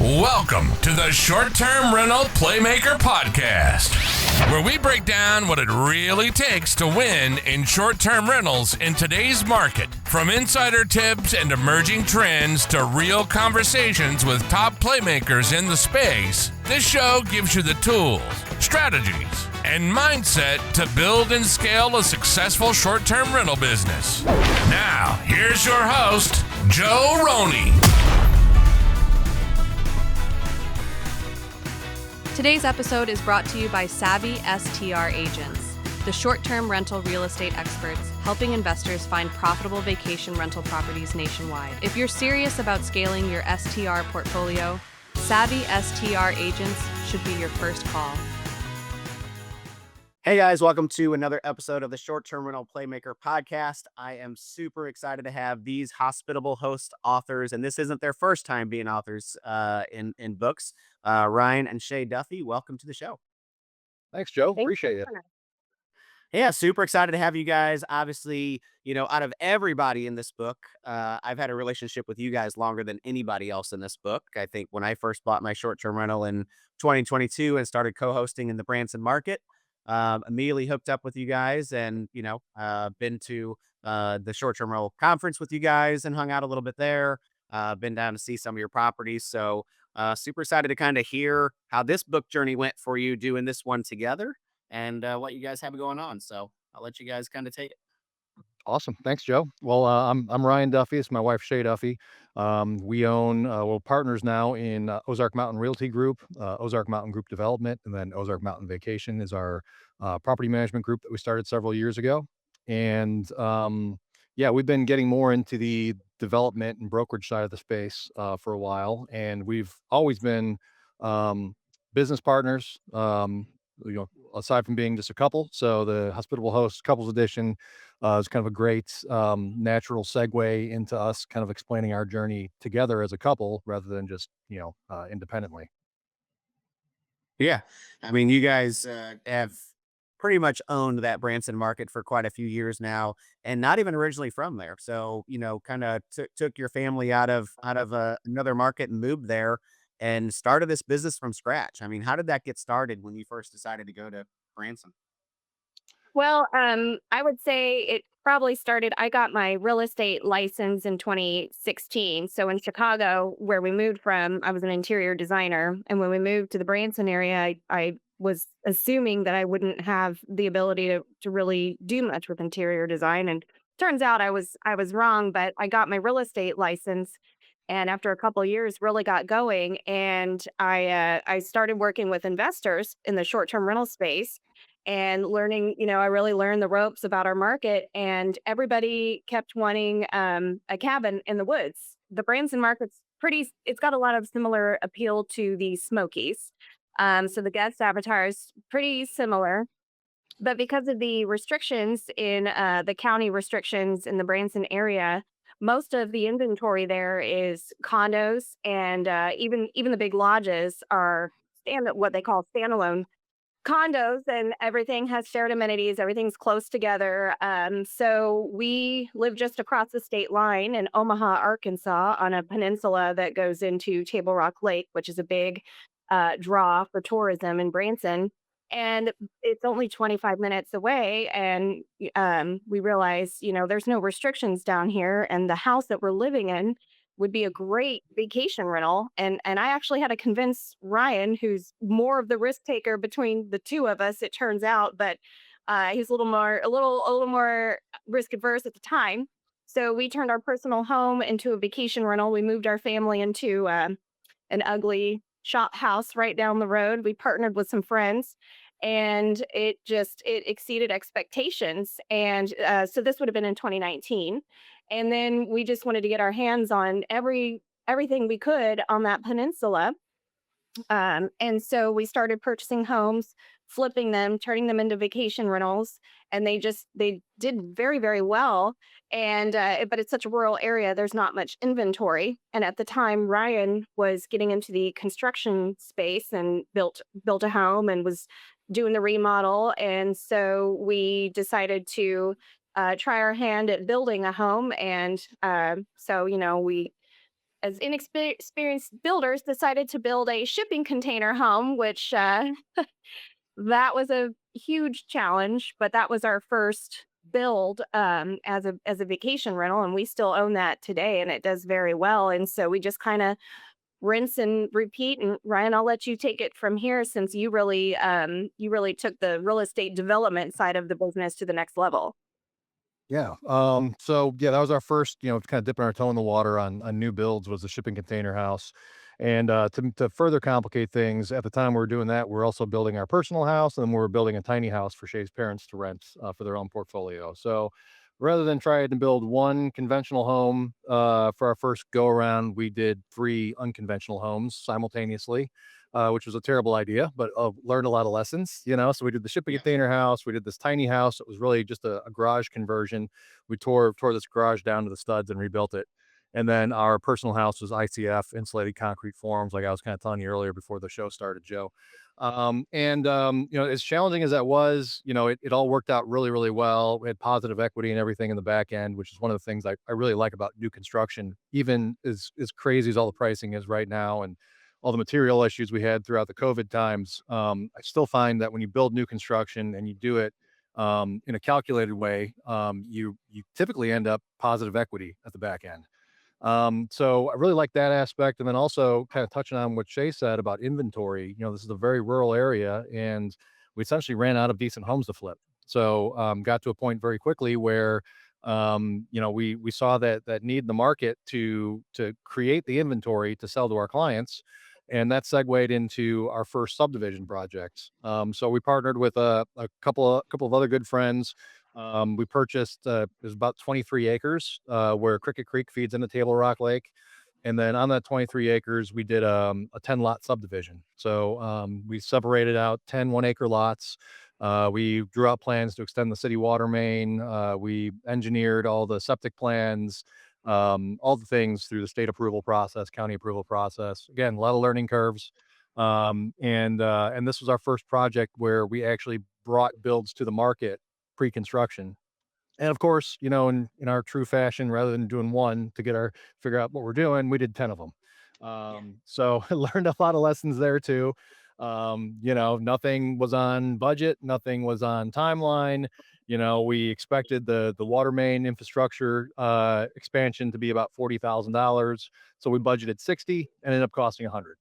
Welcome to the Short-Term Rental Playmaker Podcast, where we break down what it really takes to win in short-term rentals in today's market. From insider tips and emerging trends to real conversations with top playmakers in the space, this show gives you the tools, strategies, and mindset to build and scale a successful short-term rental business. Now, here's your host, Joe Roney. Today's episode is brought to you by Savvy STR Agents, the short-term rental real estate experts helping investors find profitable vacation rental properties nationwide. If you're serious about scaling your STR portfolio, Savvy STR Agents should be your first call. Hey guys, welcome to another episode of the Short-Term Rental Playmaker Podcast. I am super excited to have these Hospitable host authors, and this isn't their first time being authors in books. Ryan and Shae Duffy, welcome to the show. Thanks, Joe. Thanks. Appreciate it. Yeah, super excited to have you guys. Obviously, out of everybody in this book, I've had a relationship with you guys longer than anybody else in this book. I think when I first bought my short-term rental in 2022 and started co-hosting in the Branson market, immediately hooked up with you guys and, been to the short-term rental conference with you guys and hung out a little bit there. Been down to see some of your properties. So super excited to kind of hear how this book journey went for you doing this one together and what you guys have going on. So I'll let you guys kind of take it. Awesome. Thanks, Joe. Well, I'm Ryan Duffy. It's my wife, Shae Duffy. We own, we're partners now in Ozark Mountain Realty Group, Ozark Mountain Group Development, and then Ozark Mountain Vacation is our property management group that we started several years ago. And yeah, we've been getting more into the development and brokerage side of the space for a while, and we've always been business partners. Aside from being just a couple, so the Hospitable Host Couples Edition is kind of a great natural segue into us kind of explaining our journey together as a couple rather than just independently. Yeah. I mean, you guys have pretty much owned that Branson market for quite a few years now and not even originally from there. So, kind of took your family out of another market and moved there and started this business from scratch. I mean, how did that get started when you first decided to go to Branson? Well, I would say it probably started. I got my real estate license in 2016. So in Chicago, where we moved from, I was an interior designer. And when we moved to the Branson area, I was assuming that I wouldn't have the ability to really do much with interior design. And turns out I was wrong, but I got my real estate license. And after a couple of years, really got going. And I started working with investors in the short-term rental space and learning, I really learned the ropes about our market, and everybody kept wanting a cabin in the woods. The Branson market's it's got a lot of similar appeal to the Smokies. So the guest avatar is pretty similar. But because of the restrictions in the county restrictions in the Branson area, most of the inventory there is condos, and even the big lodges are what they call standalone condos, and everything has shared amenities. Everything's close together. So we live just across the state line in Omaha, Arkansas, on a peninsula that goes into Table Rock Lake, which is a big draw for tourism in Branson. And it's only 25 minutes away. And we realize, there's no restrictions down here. And the house that we're living in would be a great vacation rental. And I actually had to convince Ryan, who's more of the risk taker between the two of us, it turns out, but he's a little more risk adverse at the time. So we turned our personal home into a vacation rental. We moved our family into an ugly shop house right down the road. We partnered with some friends, and it exceeded expectations. And so this would have been in 2019. And then we just wanted to get our hands on everything we could on that peninsula. And so we started purchasing homes, flipping them, turning them into vacation rentals, and they did very, very well. And but it's such a rural area, there's not much inventory. And at the time, Ryan was getting into the construction space and built a home and was doing the remodel. And so we decided to try our hand at building a home. And so we as inexperienced builders, decided to build a shipping container home, which that was a huge challenge. But that was our first build as a vacation rental, and we still own that today, and it does very well. And so we just kind of rinse and repeat. And Ryan, I'll let you take it from here, since you really took the real estate development side of the business to the next level. Yeah. So yeah, that was our first, kind of dipping our toe in the water on new builds was the shipping container house. And to further complicate things, at the time we were doing that, we're also building our personal house, and then we were building a tiny house for Shay's parents to rent for their own portfolio. So rather than trying to build one conventional home for our first go around, we did three unconventional homes simultaneously, which was a terrible idea, but learned a lot of lessons. So we did the shipping container house, we did this tiny house. It was really just a garage conversion. We tore this garage down to the studs and rebuilt it. And then our personal house was ICF, insulated concrete forms, like I was kind of telling you earlier before the show started, Joe. As challenging as that was, it all worked out really, really well. We had positive equity and everything in the back end, which is one of the things I really like about new construction, even as crazy as all the pricing is right now and all the material issues we had throughout the COVID times. I still find that when you build new construction and you do it in a calculated way, you typically end up positive equity at the back end. So I really like that aspect. And then also kind of touching on what Shay said about inventory. This is a very rural area, and we essentially ran out of decent homes to flip. So got to a point very quickly where we saw that need in the market to create the inventory to sell to our clients. And that segued into our first subdivision projects. So we partnered with a couple of other good friends. We purchased it was about 23 acres where Cricket Creek feeds into Table Rock Lake. And then on that 23 acres, we did a 10 lot subdivision. So we separated out 10 1 acre lots. We drew out plans to extend the city water main. We engineered all the septic plans, all the things through the state approval process, county approval process. Again, a lot of learning curves. And this was our first project where we actually brought builds to the market pre-construction. And of course, in our true fashion, rather than doing one to figure out what we're doing, we did 10 of them. So I learned a lot of lessons there too. Nothing was on budget, nothing was on timeline. We expected the water main infrastructure expansion to be about $40,000. So we budgeted 60 and ended up costing 100.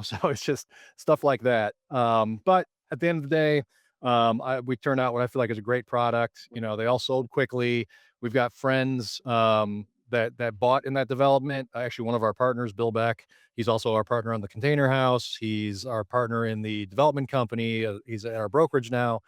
So it's just stuff like that. But at the end of the day, we turned out what I feel like is a great product. They all sold quickly. We've got friends that bought in that development. Actually, one of our partners, Bill Beck, he's also our partner on the container house. He's our partner in the development company. He's at our brokerage now.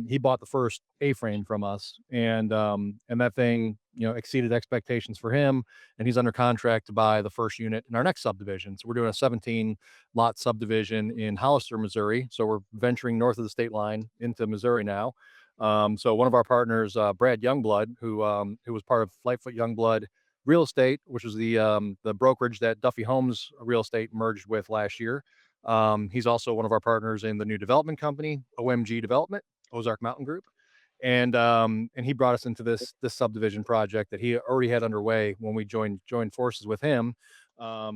He bought the first A-frame from us, and that thing, exceeded expectations for him. And he's under contract to buy the first unit in our next subdivision. So we're doing a 17 lot subdivision in Hollister, Missouri. So we're venturing north of the state line into Missouri now. So one of our partners, Brad Youngblood, who was part of Lightfoot Youngblood Real Estate, which was the brokerage that Duffy Homes Real Estate merged with last year. He's also one of our partners in the new development company, OMG Development, Ozark Mountain Group. And he brought us into this subdivision project that he already had underway when we joined forces with him.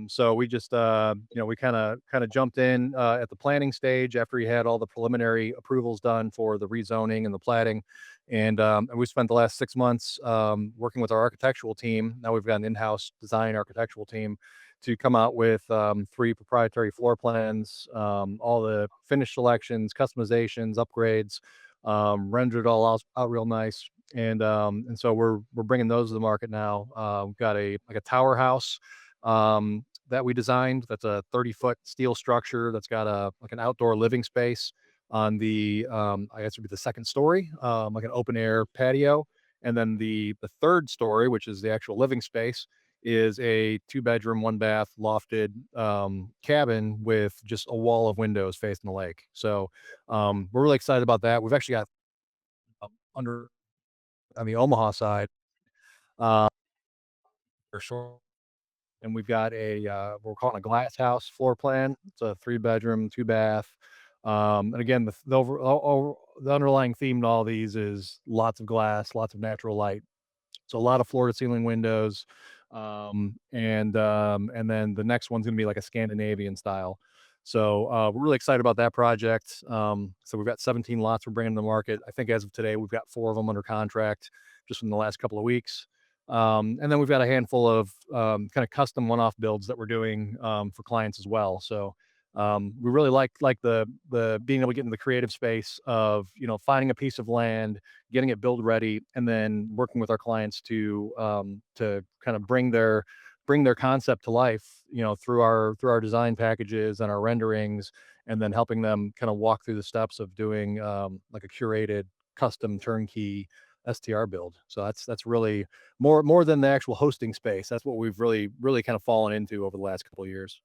So we just we kind of jumped in at the planning stage after he had all the preliminary approvals done for the rezoning and the platting. And we spent the last 6 months working with our architectural team. Now we've got an in-house design architectural team to come out with 3 proprietary floor plans, all the finish selections, customizations, upgrades, rendered all out real nice. And so we're bringing those to the market now. We've got a tower house that we designed. That's a 30-foot steel structure that's got an outdoor living space on the I guess it would be the second story, like an open air patio. And then the third story, which is the actual living space, is a 2 bedroom, 1 bath lofted cabin with just a wall of windows facing the lake. So we're really excited about that. We've actually got under on the Omaha side, uh, for sure. And we've got we're calling a glass house floor plan. It's a 3 bedroom, 2 bath. And again, the underlying theme to all these is lots of glass, lots of natural light. So a lot of floor to ceiling windows. and then the next one's gonna be like a Scandinavian style. So we're really excited about that project. So we've got 17 lots we're bringing to the market. I think as of today, we've got 4 of them under contract just in the last couple of weeks. And then we've got a handful of kind of custom one-off builds that we're doing for clients as well. So we really like the being able to get into the creative space of finding a piece of land, getting it build ready, and then working with our clients to kind of bring their concept to life, through our design packages and our renderings, and then helping them kind of walk through the steps of doing like a curated custom turnkey STR build. So that's really more than the actual hosting space. That's what we've really kind of fallen into over the last couple of years.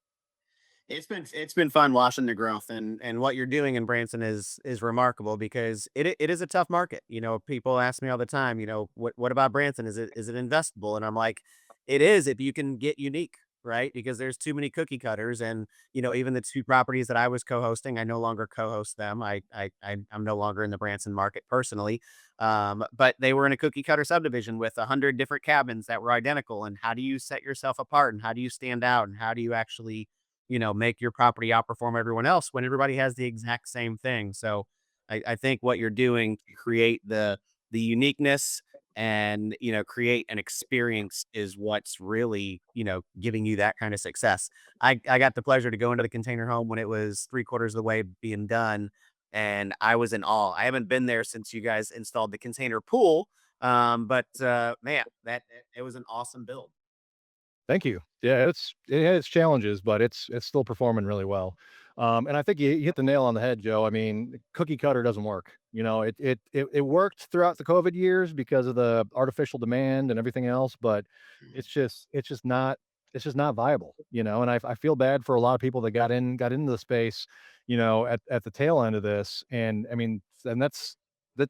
It's been fun watching the growth, and what you're doing in Branson is remarkable because it is a tough market. People ask me all the time, what about Branson? Is it investable? And I'm like, it is if you can get unique, right? Because there's too many cookie cutters, and even the 2 properties that I was co-hosting, I no longer co-host them. I'm no longer in the Branson market personally, but they were in a cookie cutter subdivision with 100 different cabins that were identical. And how do you set yourself apart? And how do you stand out? And how do you actually make your property outperform everyone else when everybody has the exact same thing? So I think what you're doing to create the uniqueness and create an experience is what's really giving you that kind of success. I got the pleasure to go into the container home when it was 3/4 of the way being done, and I was in awe. I haven't been there since you guys installed the container pool, but man, that it was an awesome build. Thank you. Yeah, it has challenges, but it's still performing really well. And I think you hit the nail on the head, Joe. I mean, cookie cutter doesn't work. It worked throughout the COVID years because of the artificial demand and everything else, but it's just not viable. And I feel bad for a lot of people that got into the space, at the tail end of this. And I mean, and this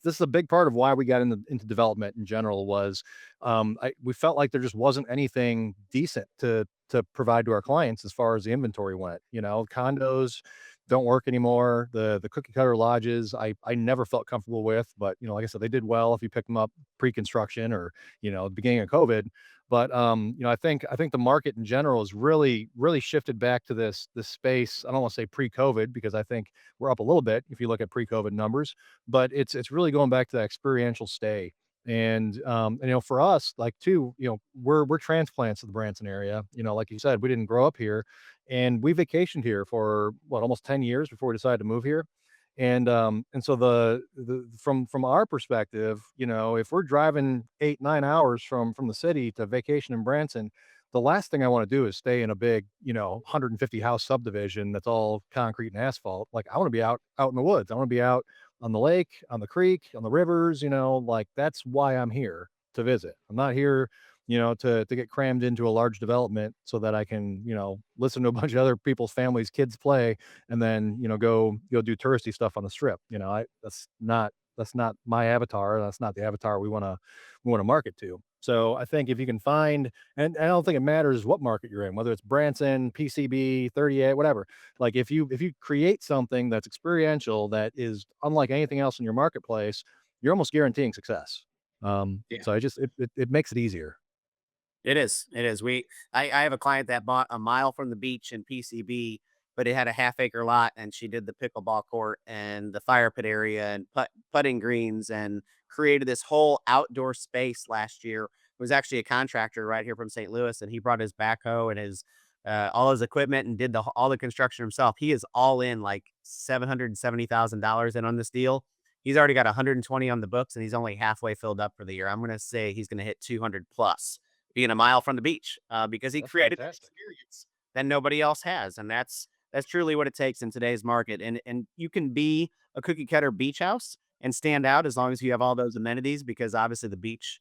is a big part of why we got into development in general was we felt like there just wasn't anything decent to provide to our clients as far as the inventory went. Condos don't work anymore. The cookie cutter lodges I never felt comfortable with, but like I said, they did well if you pick them up pre-construction or the beginning of COVID. But I think the market in general has really shifted back to this space. I don't want to say pre-COVID because I think we're up a little bit if you look at pre-COVID numbers, but it's really going back to that experiential stay. And for us, like too, we're transplants to the Branson area. Like you said, we didn't grow up here, and we vacationed here for what almost 10 years before we decided to move here. And so from our perspective, if we're driving 8-9 hours from the city to vacation in Branson, the last thing I want to do is stay in a big 150 house subdivision that's all concrete and asphalt. Like I want to be out in the woods. I want to be out on the lake, on the creek, on the rivers. Like that's why I'm here to visit. I'm not here to get crammed into a large development so that I can, listen to a bunch of other people's families, kids play, and then, go do touristy stuff on the strip. That's not my avatar. That's not the avatar we want to market to. So I think if you can find, and I don't think it matters what market you're in, whether it's Branson, PCB, 38, whatever. Like if you create something that's experiential, that is unlike anything else in your marketplace, you're almost guaranteeing success. So it makes it easier. It is. It is. I have a client that bought a mile from the beach in PCB, but it had a half-acre lot, and she did the pickleball court and the fire pit area and putting greens and created this whole outdoor space last year. It was actually a contractor right here from St. Louis, and he brought his backhoe and his all his equipment and did all the construction himself. He is all in like $770,000 in on this deal. He's already got 120 on the books, and he's only halfway filled up for the year. I'm going to say he's going to hit 200 plus being a mile from the beach, because he That's created an fantastic. experience that nobody else has, and that's truly what it takes in today's market. And you can be a cookie cutter beach house and stand out as long as you have all those amenities, because obviously the beach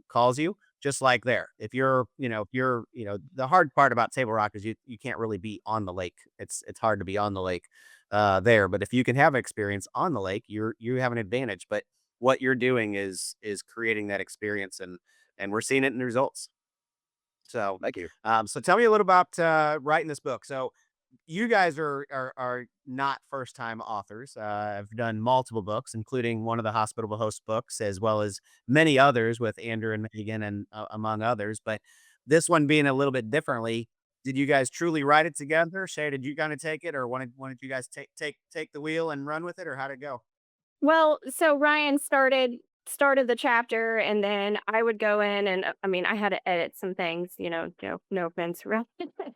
calls you. Just like there, if you're the hard part about Table Rock is you can't really be on the lake. It's hard to be on the lake there, but if you can have experience on the lake, you have an advantage. But what you're doing is creating that experience, and we're seeing it in the results. So, Thank you. so tell me a little about writing this book. So, you guys are not first time authors. I've done multiple books, including one of the Hospitable host books, as well as many others with Andrew and Megan and among others. But this one being a little bit differently, did you guys truly write it together? Shay, did you kind of take it, or wanted you guys take the wheel and run with it, or how'd it go? Well, so Ryan started the chapter, and then I would go in and I mean, I had to edit some things, no offense, Ryan.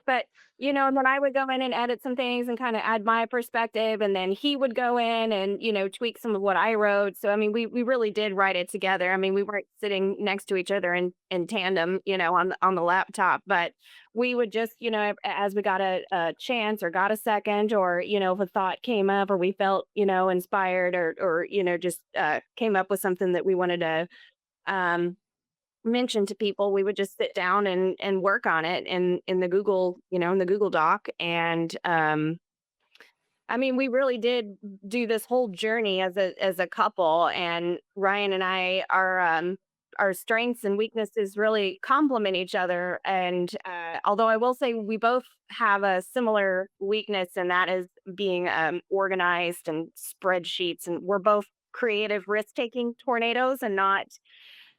But and then I would go in and edit some things and kind of add my perspective, and then he would go in and tweak some of what I wrote. So I mean, we really did write it together. I mean, we weren't sitting next to each other in tandem, on the laptop, but we would just, as we got a chance or got a second, or, if a thought came up or we felt, inspired, or, just came up with something that we wanted to um, mention to people, we would just sit down and work on it in the Google, in the Google Doc. And I mean, we really did do this whole journey as a couple, and Ryan and I, our strengths and weaknesses really complement each other. And although I will say we both have a similar weakness, and that is being organized and spreadsheets, and we're both creative, risk-taking tornadoes, and not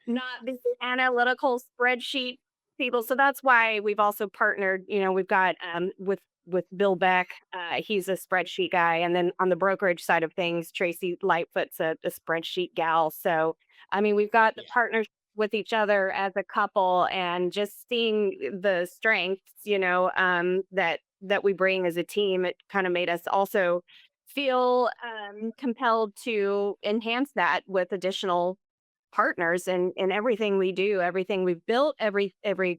the analytical spreadsheet people. So that's why we've also partnered. We've got with Bill Beck. He's a spreadsheet guy, and then on the brokerage side of things, Tracy Lightfoot's a spreadsheet gal. So I mean, we've got the partners with each other as a couple, and just seeing the strengths, that we bring as a team. It kind of made us also feel compelled to enhance that with additional partners in everything we do, everything we've built, every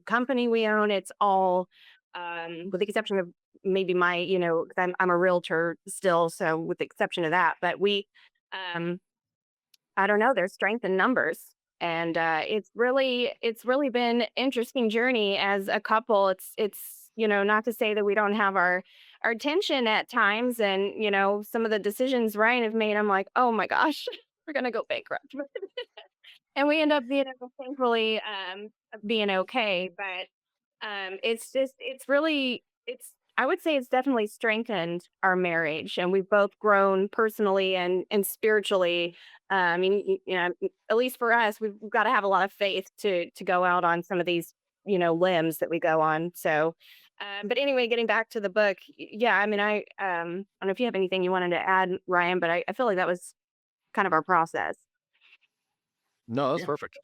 company we own. It's all with the exception of maybe my, 'cause I'm a realtor still, so with the exception of that, but we um I don't know, there's strength in numbers. And it's really been interesting journey as a couple. It's not to say that we don't have our tension at times, and some of the decisions Ryan have made, I'm like, oh my gosh, we're gonna go bankrupt. And we end up being, thankfully, being okay. But it's just, it's I would say it's definitely strengthened our marriage, and we've both grown personally and spiritually. I mean, at least for us, we've got to have a lot of faith to go out on some of these, limbs that we go on. So, but anyway, getting back to the book, yeah, I mean, I don't know if you have anything you wanted to add, Ryan, but I feel like that was kind of our process. No, that's Yeah. perfect.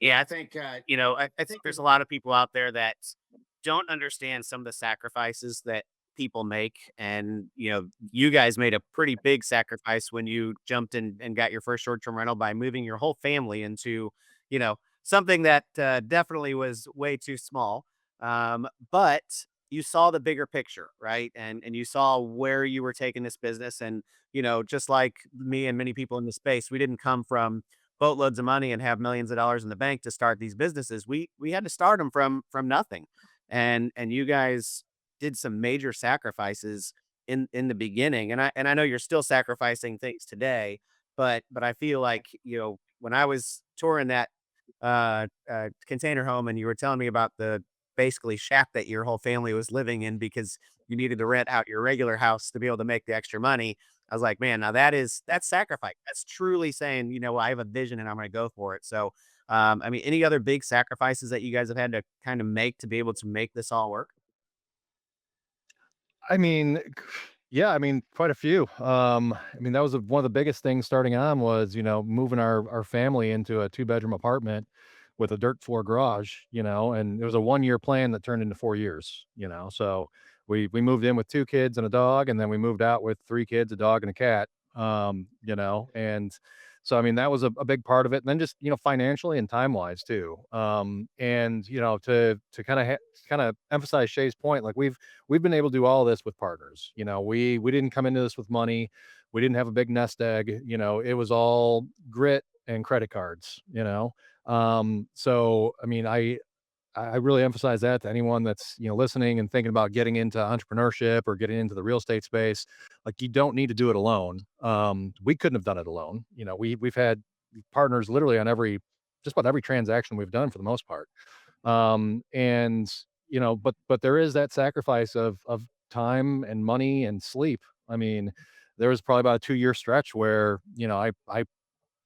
Yeah, I think I think there's a lot of people out there that don't understand some of the sacrifices that people make. And you guys made a pretty big sacrifice when you jumped in and got your first short-term rental by moving your whole family into, something that definitely was way too small. But you saw the bigger picture, right? And you saw where you were taking this business. And just like me and many people in the space, we didn't come from boatloads of money and have millions of dollars in the bank to start these businesses. We had to start them from nothing. And you guys did some major sacrifices in the beginning. And I know you're still sacrificing things today, but I feel like, when I was touring that container home, and you were telling me about the basically shack that your whole family was living in because you needed to rent out your regular house to be able to make the extra money. I was like, man, now that's sacrifice. That's truly saying, I have a vision and I'm going to go for it. So, I mean, any other big sacrifices that you guys have had to kind of make to be able to make this all work? I mean, yeah, I mean, quite a few. I mean, that was one of the biggest things starting on was, moving our family into a two-bedroom apartment with a dirt floor garage, and it was a 1-year plan that turned into 4 years, So we moved in with 2 kids and a dog, and then we moved out with 3 kids, a dog and a cat. And so I mean, that was a big part of it. And then just, financially and time-wise too. And to kind of emphasize Shay's point, like we've been able to do all this with partners. We didn't come into this with money. We didn't have a big nest egg. It was all grit and credit cards. So I mean, I really emphasize that to anyone that's, listening and thinking about getting into entrepreneurship or getting into the real estate space. Like, you don't need to do it alone. We couldn't have done it alone. We've had partners literally on just about every transaction we've done for the most part. And but there is that sacrifice of time and money and sleep. I mean, there was probably about a 2-year stretch where, I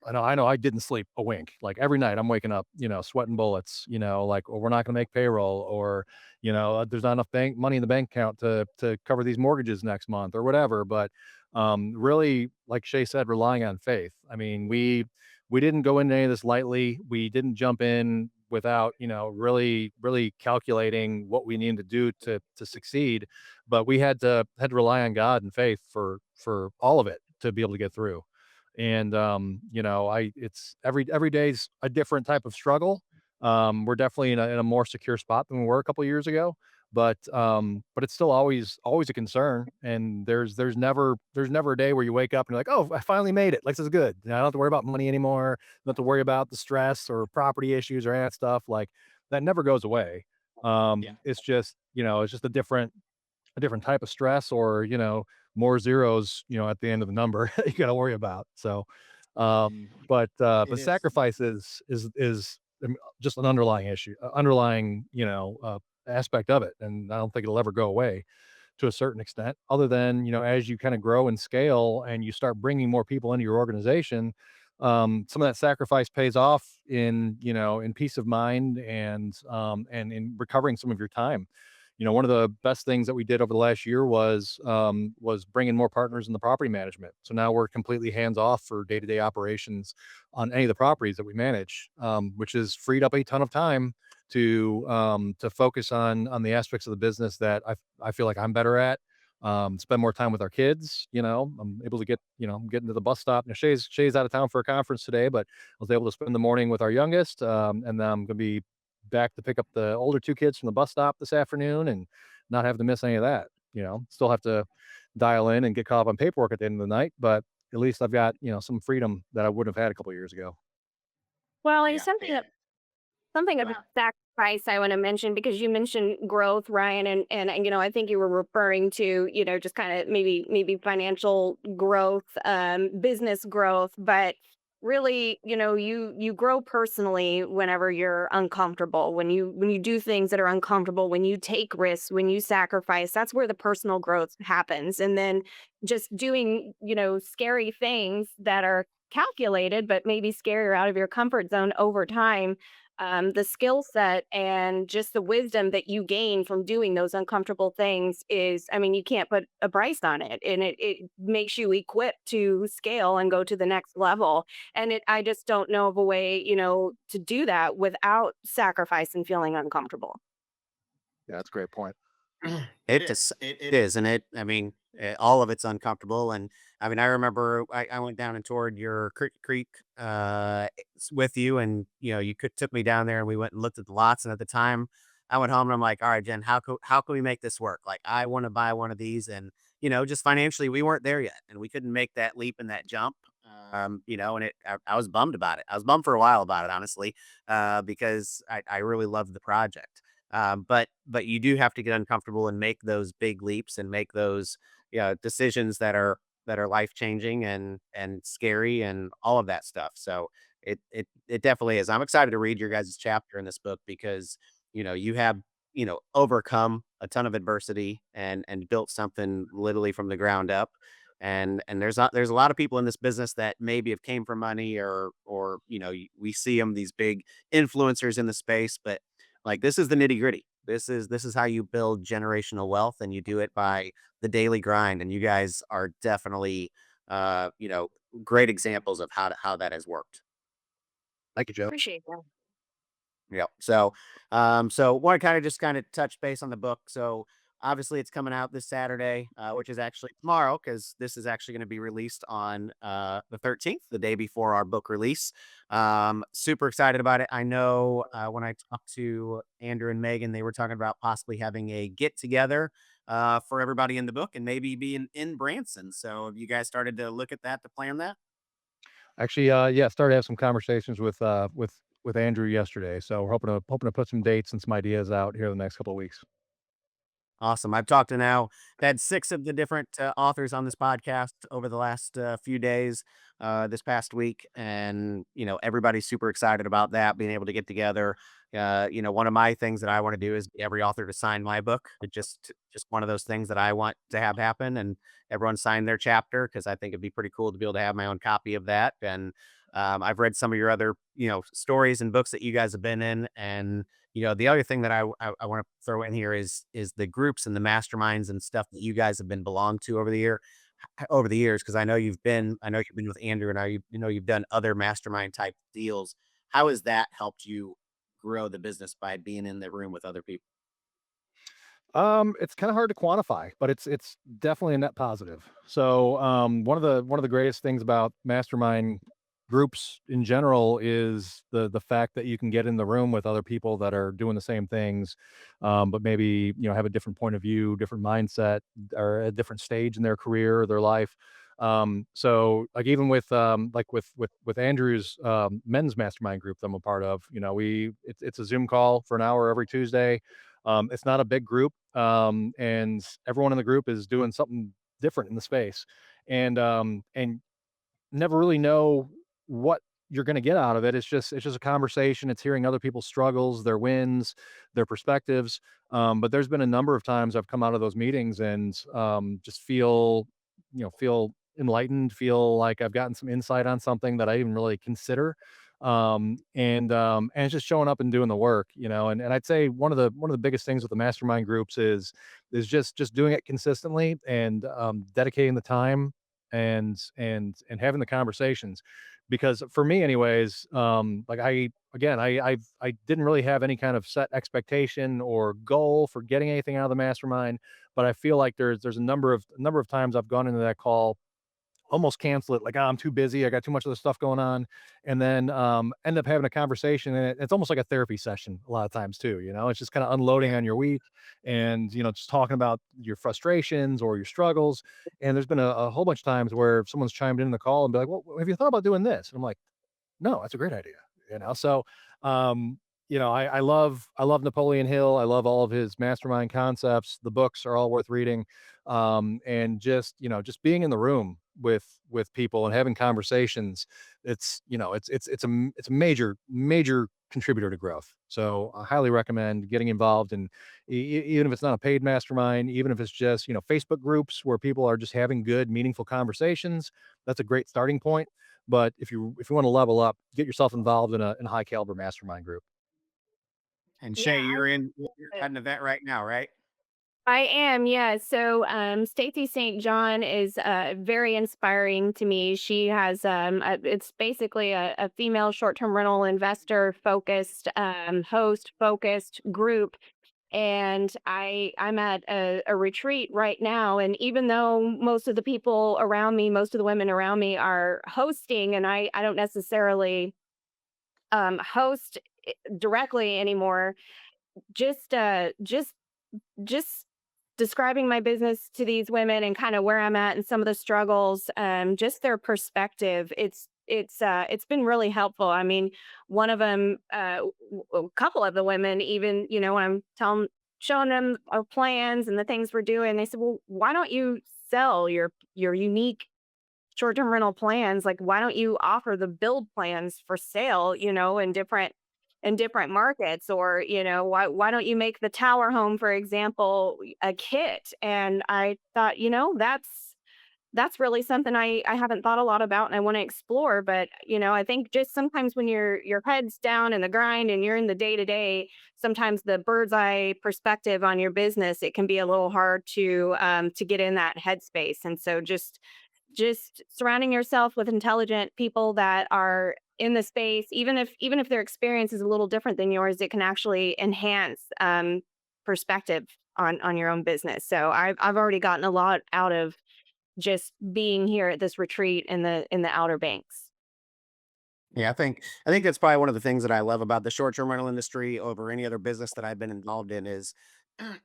I know I didn't sleep a wink. Like every night I'm waking up, sweating bullets, like, "Oh, we're not gonna make payroll," or, "There's not enough bank money in the bank account to cover these mortgages next month," or whatever. But, really, like Shay said, relying on faith. I mean, we didn't go into any of this lightly. We didn't jump in without, really, really calculating what we needed to do to succeed. But we had to rely on God and faith for all of it to be able to get through. And I it's every day's a different type of struggle. We're definitely in a more secure spot than we were a couple years ago, but it's still always a concern. And there's never a day where you wake up and you're like, "Oh, I finally made it. Like, this is good. I don't have to worry about money anymore. Don't have to worry about the stress or property issues or any of that stuff." Like, that never goes away. Yeah. It's just a different type of stress, or, more zeros, at the end of the number you gotta worry about. So, but It is. sacrifice is just an underlying issue, underlying, aspect of it. And I don't think it'll ever go away to a certain extent, other than, as you kind of grow and scale and you start bringing more people into your organization, some of that sacrifice pays off in peace of mind, and in recovering some of your time. One of the best things that we did over the last year was bringing more partners in the property management. So now we're completely hands off for day-to-day operations on any of the properties that we manage, which has freed up a ton of time to focus on the aspects of the business that I feel like I'm better at. Spend more time with our kids. I'm able to I'm getting to the bus stop. Now Shay's out of town for a conference today, but I was able to spend the morning with our youngest, and then I'm gonna be back to pick up the older two kids from the bus stop this afternoon, and not have to miss any of that. Still have to dial in and get caught up on paperwork at the end of the night, but at least I've got, some freedom that I wouldn't have had a couple of years ago. Well, and Yeah. something Go about sacrifice I want to mention, because you mentioned growth, Ryan, and I think you were referring to, just kind of maybe financial growth, business growth. But really, you grow personally whenever you're uncomfortable, when you do things that are uncomfortable, when you take risks, when you sacrifice. That's where the personal growth happens. And then just doing, scary things that are calculated but maybe scarier, out of your comfort zone over time, the skill set and just the wisdom that you gain from doing those uncomfortable things is, I mean, you can't put a price on it. And it makes you equipped to scale and go to the next level. And I just don't know of a way, to do that without sacrifice and feeling uncomfortable. Yeah, that's a great point. It is, and I mean, all of it's uncomfortable. And I mean, I remember I went down and toured your Creek with you, and you took me down there, and we went and looked at the lots. And at the time, I went home and I'm like, all right, Jen, how can we make this work? Like, I want to buy one of these, and just financially, we weren't there yet, and we couldn't make that leap and that jump. And I was bummed about it. I was bummed for a while about it, honestly, because I really loved the project. But you do have to get uncomfortable and make those big leaps and make those decisions that are life changing and scary and all of that stuff. So it definitely is. I'm excited to read your guys' chapter in this book, because you have overcome a ton of adversity and built something literally from the ground up. And there's a lot of people in this business that maybe have came from money, or we see them, these big influencers in the space, but like, this is the nitty gritty. This is how you build generational wealth, and you do it by the daily grind. And you guys are definitely, uh, you know, great examples of how that has worked. Thank you, Joe. Appreciate that. Yep. So want to kind of touch base on the book. So obviously it's coming out this Saturday, which is actually tomorrow, because this is actually going to be released on the 13th, the day before our book release. Super excited about it. I know when I talked to Andrew and Megan, they were talking about possibly having a get together for everybody in the book, and maybe being in Branson. So have you guys started to look at that, to plan that? Actually, yeah, started to have some conversations with Andrew yesterday, so we're hoping to put some dates and some ideas out here in the next couple of weeks. Awesome. I've talked to now had six of the different authors on this podcast over the last few days, this past week, and everybody's super excited about that, being able to get together. One of my things that I want to do is get every author to sign my book. It just one of those things that I want to have happen, and everyone sign their chapter, because I think it'd be pretty cool to be able to have my own copy of that. And I've read some of your other, stories and books that you guys have been in. And, the other thing that I want to throw in here is the groups and the masterminds and stuff that you guys have been belonged to over the years, because I know you've been with Andrew, and you've done other mastermind type deals. How has that helped you grow the business by being in the room with other people? It's kind of hard to quantify, but it's definitely a net positive. So, one of the greatest things about mastermind groups in general is the fact that you can get in the room with other people that are doing the same things, but maybe have a different point of view, different mindset, or a different stage in their career or their life. So like even with like with Andrew's men's mastermind group that I'm a part of, it's a Zoom call for an hour every Tuesday. It's not a big group, and everyone in the group is doing something different in the space, and never really know what you're going to get out of it. It's just a conversation. It's hearing other people's struggles, their wins, their perspectives. But there's been a number of times I've come out of those meetings and just feel enlightened, feel like I've gotten some insight on something that I didn't really consider. And it's just showing up and doing the work, and I'd say one of the biggest things with the mastermind groups is just doing it consistently and dedicating the time and having the conversations. Because for me anyways, like I didn't really have any kind of set expectation or goal for getting anything out of the mastermind, but I feel like there's a number of times I've gone into that call, almost cancel it, like, "Oh, I'm too busy, I got too much of this stuff going on," and then, end up having a conversation, and it's almost like a therapy session a lot of times too, It's just kinda unloading on your week and, just talking about your frustrations or your struggles, and there's been a whole bunch of times where someone's chimed in the call and be like, "Well, have you thought about doing this?" And I'm like, no, that's a great idea, So, I love Napoleon Hill. I love all of his mastermind concepts. The books are all worth reading. And just being in the room with people and having conversations, it's a major contributor to growth. So I highly recommend getting involved, and even if it's not a paid mastermind, even if it's just, Facebook groups where people are just having good, meaningful conversations, that's a great starting point. But if you want to level up, get yourself involved in a high caliber mastermind group. And Yeah, Shay, you're I at an event right now, right? I am, yeah. So, Stacey St. John is very inspiring to me. She has, it's basically a female short-term rental investor focused, host focused group. And I'm at a retreat right now. And even though most of the people around me, most of the women around me are hosting, and I don't necessarily host directly anymore, just just describing my business to these women and kind of where I'm at and some of the struggles, just their perspective. It's been really helpful. I mean, one of them, a couple of the women, even when I'm showing them our plans and the things we're doing, they said, "Well, why don't you sell your unique short-term rental plans? Like, why don't you offer the build plans for sale, in different markets? Or, why don't you make the tower home, for example, a kit?" And I thought, that's really something I haven't thought a lot about and I want to explore. But, I think just sometimes when your head's down in the grind and you're in the day to day, sometimes the bird's eye perspective on your business, it can be a little hard to get in that headspace. And so just surrounding yourself with intelligent people that are in the space, even if their experience is a little different than yours, it can actually enhance perspective on your own business. So I've already gotten a lot out of just being here at this retreat in the Outer Banks. Yeah, I think that's probably one of the things that I love about the short-term rental industry over any other business that I've been involved in is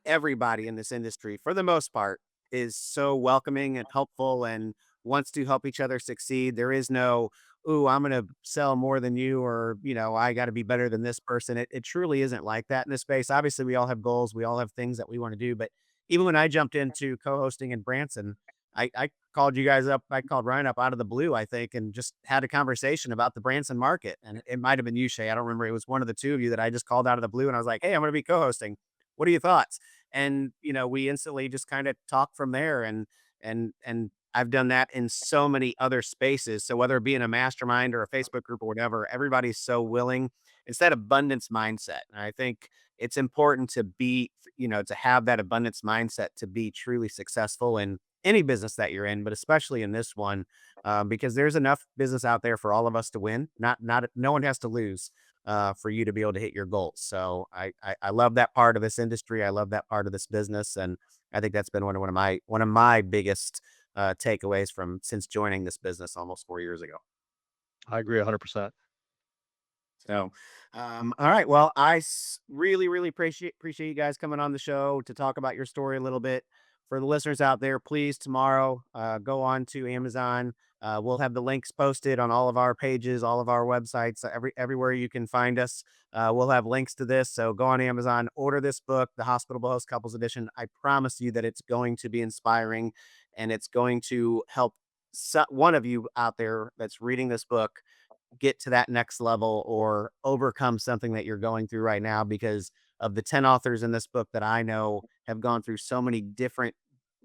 everybody in this industry, for the most part, is so welcoming and helpful and wants to help each other succeed. There is no, "Ooh, I'm gonna sell more than you," or, "I gotta be better than this person." It truly isn't like that in this space. Obviously, we all have goals, we all have things that we wanna do, but even when I jumped into co-hosting in Branson, I called you guys up. I called Ryan up out of the blue, I think, and just had a conversation about the Branson market. And it might have been you, Shay. I don't remember. It was one of the two of you that I just called out of the blue, and I was like, "Hey, I'm going to be co-hosting. What are your thoughts?" And we instantly just kind of talked from there, and I've done that in so many other spaces. So whether it be in a mastermind or a Facebook group or whatever, everybody's so willing. It's that abundance mindset. And I think it's important to be, to have that abundance mindset to be truly successful in any business that you're in, but especially in this one, because there's enough business out there for all of us to win. No one has to lose for you to be able to hit your goals. So I love that part of this industry. I love that part of this business, and I think that's been one of my biggest takeaways from since joining this business almost 4 years ago. I agree 100%. So, all right. Well, really, really appreciate you guys coming on the show to talk about your story a little bit. For the listeners out there, please tomorrow go on to Amazon. We'll have the links posted on all of our pages, all of our websites, everywhere you can find us. We'll have links to this. So go on Amazon, order this book, The Hospitable Host Couples Edition. I promise you that it's going to be inspiring, and it's going to help one of you out there that's reading this book get to that next level or overcome something that you're going through right now, because of the 10 authors in this book that I know have gone through so many different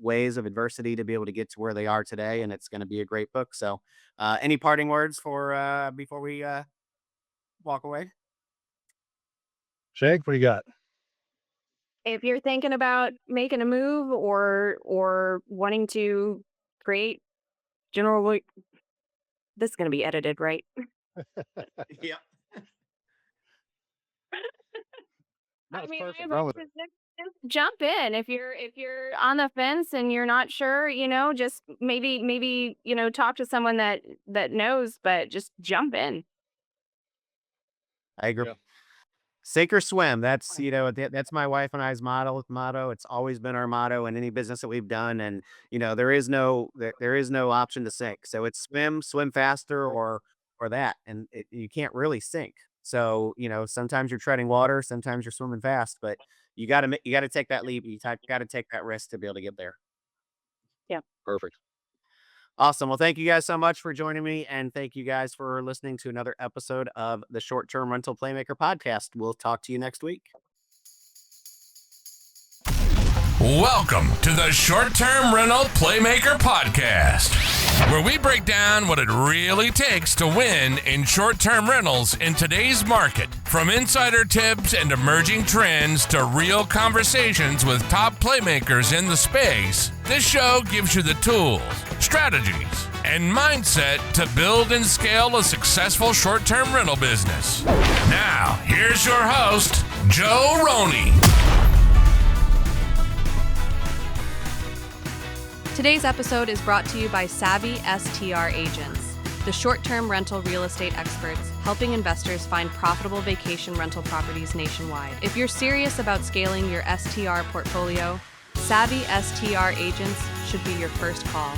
ways of adversity to be able to get to where they are today. And it's going to be a great book. So any parting words for before we walk away? Shae, what do you got? If you're thinking about making a move or wanting to create general, this is going to be edited, right? Yeah. I That's mean, perfect. Run with it. just jump in. If you're on the fence and you're not sure, just maybe talk to someone that knows, but just jump in. I agree. Yeah. Sink or swim. That's that's my wife and I's motto. It's always been our motto in any business that we've done. And there is no option to sink. So it's swim faster or that, and you can't really sink. So sometimes you're treading water, sometimes you're swimming fast, but you got to take that leap. You got to take that risk to be able to get there. Yeah. Perfect. Awesome. Well, thank you guys so much for joining me. And thank you guys for listening to another episode of the Short-Term Rental Playmaker Podcast. We'll talk to you next week. Welcome to the Short-Term Rental Playmaker Podcast, where we break down what it really takes to win in short-term rentals in today's market. From insider tips and emerging trends to real conversations with top playmakers in the space, this show gives you the tools, strategies, and mindset to build and scale a successful short-term rental business. Now, here's your host, Joe Roney. Today's episode is brought to you by Savvy STR Agents, the short-term rental real estate experts helping investors find profitable vacation rental properties nationwide. If you're serious about scaling your STR portfolio, Savvy STR Agents should be your first call.